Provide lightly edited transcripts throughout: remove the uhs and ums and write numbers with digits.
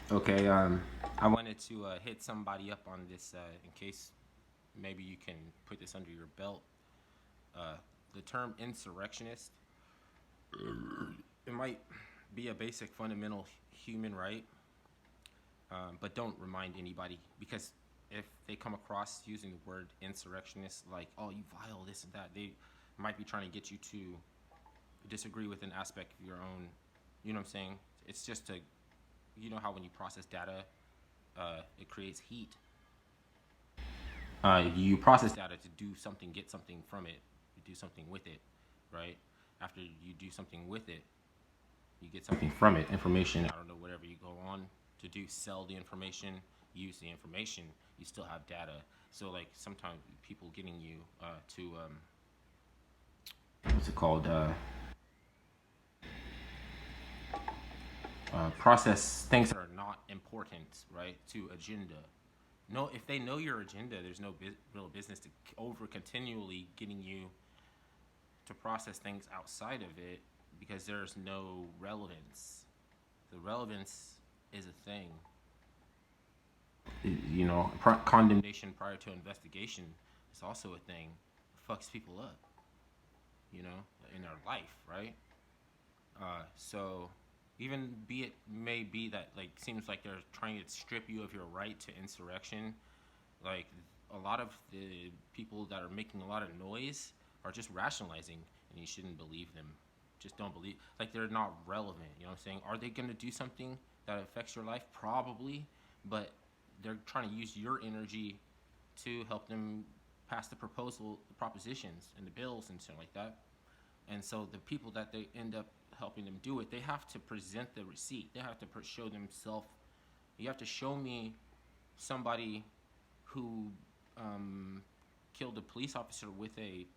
Okay, I wanted to hit somebody up on this in case maybe you can put this under your belt. Uh, the term insurrectionist, it might be a basic fundamental human right, but don't remind anybody because if they come across using the word insurrectionist, like, oh, you vile this and that, they might be trying to get you to disagree with an aspect of your own. You know what I'm saying? It's just to, you know how when you process data, it creates heat. You process data to do something, get something from it, you do something with it, right? After you do something with it, you get something from it, information. I don't know, whatever you go on to do, sell the information, use the information. You still have data. So like sometimes people getting you to what's it called? Process things that are not important, right? To agenda. No, if they know your agenda, there's no real business to over continually getting you to process things outside of it because there's no relevance. The relevance is a thing. You know, condemnation prior to investigation is also a thing. It fucks people up, you know, in their life, right? So even be it may be that like seems like they're trying to strip you of your right to insurrection, like a lot of the people that are making a lot of noise are just rationalizing, and you shouldn't believe them. Just don't believe, like, they're not relevant. You know what I'm saying? Are they going to do something that affects your life? Probably, but they're trying to use your energy to help them pass the propositions and the bills and stuff like that. And so the people that they end up helping them do it, they have to present the receipt. They have to show themselves. You have to show me somebody who um, killed a police officer with a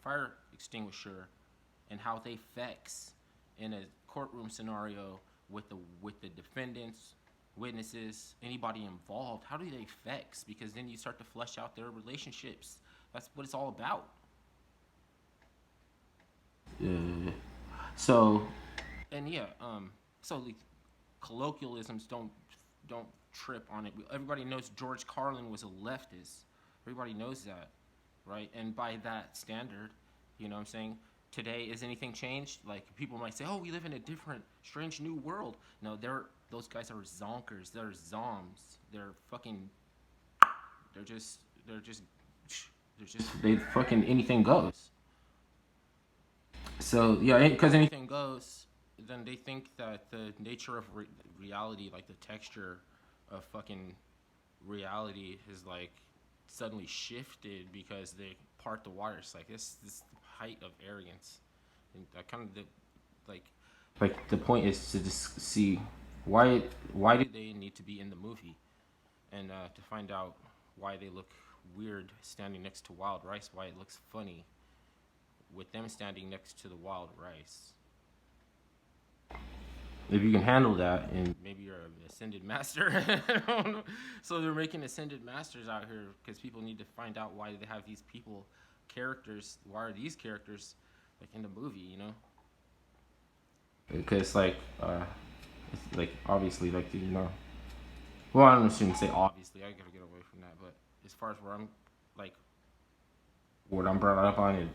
fire extinguisher, and how they fix in a courtroom scenario with the defendants, witnesses, anybody involved. How do they fix? Because then you start to flesh out their relationships. That's what it's all about. Uh, so and yeah, so the colloquialisms don't trip on it. Everybody knows George Carlin was a leftist. Everybody knows that, right? And by that standard, you know what I'm saying? Today, is anything changed? Like people might say, "Oh, we live in a different, strange new world." No, those guys are zonkers. They're zombs. They're fucking. They're just. They're just. They're just. They fucking anything goes. So yeah, because anything goes, then they think that the nature of reality, like the texture of fucking reality, is like suddenly shifted because they part the wires. Like this height of arrogance, and I kind of like the point is to just see why did they need to be in the movie, and to find out why they look weird standing next to wild rice, why it looks funny with them standing next to the wild rice. If you can handle that, and maybe you're an ascended master. I don't know. So they're making ascended masters out here because people need to find out why they have these people, characters. Why are these characters like in the movie? You know, because it's like obviously like you know. Well, I don't shouldn't say obviously. I gotta get away from that. But as far as where I'm like what I'm brought up on, it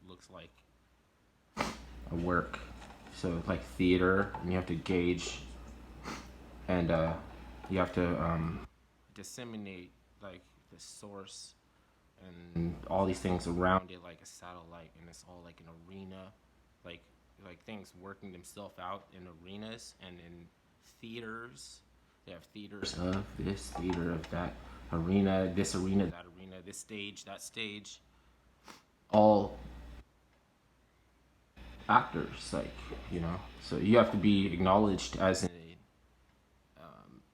looks like a work. So like theater, and you have to gauge, and you have to disseminate like the source and all these things around it like a satellite, and it's all like an arena, like things working themselves out in arenas and in theaters. They have theaters of this, theater of that, arena, that arena, this stage, that stage, all actors, like, you know. So you have to be acknowledged as a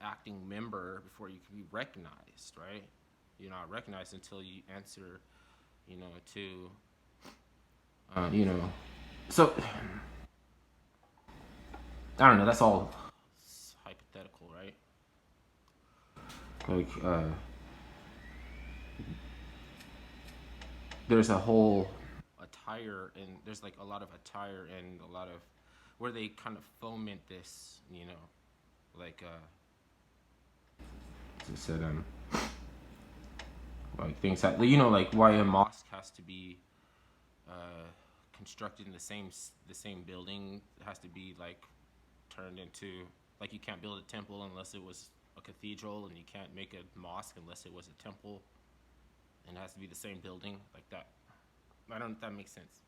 acting member before you can be recognized, right? You're not recognized until you answer, you know, to, you know. So I don't know. That's all hypothetical, right? Like, there's a whole attire, and there's like a lot of attire and a lot of where they kind of foment this, you know, Like it said, like things that, you know, like why a mosque has to be uh, constructed in the same building. It has to be like turned into, like, you can't build a temple unless it was a cathedral, and you can't make a mosque unless it was a temple, and it has to be the same building, like that. I don't know if that makes sense.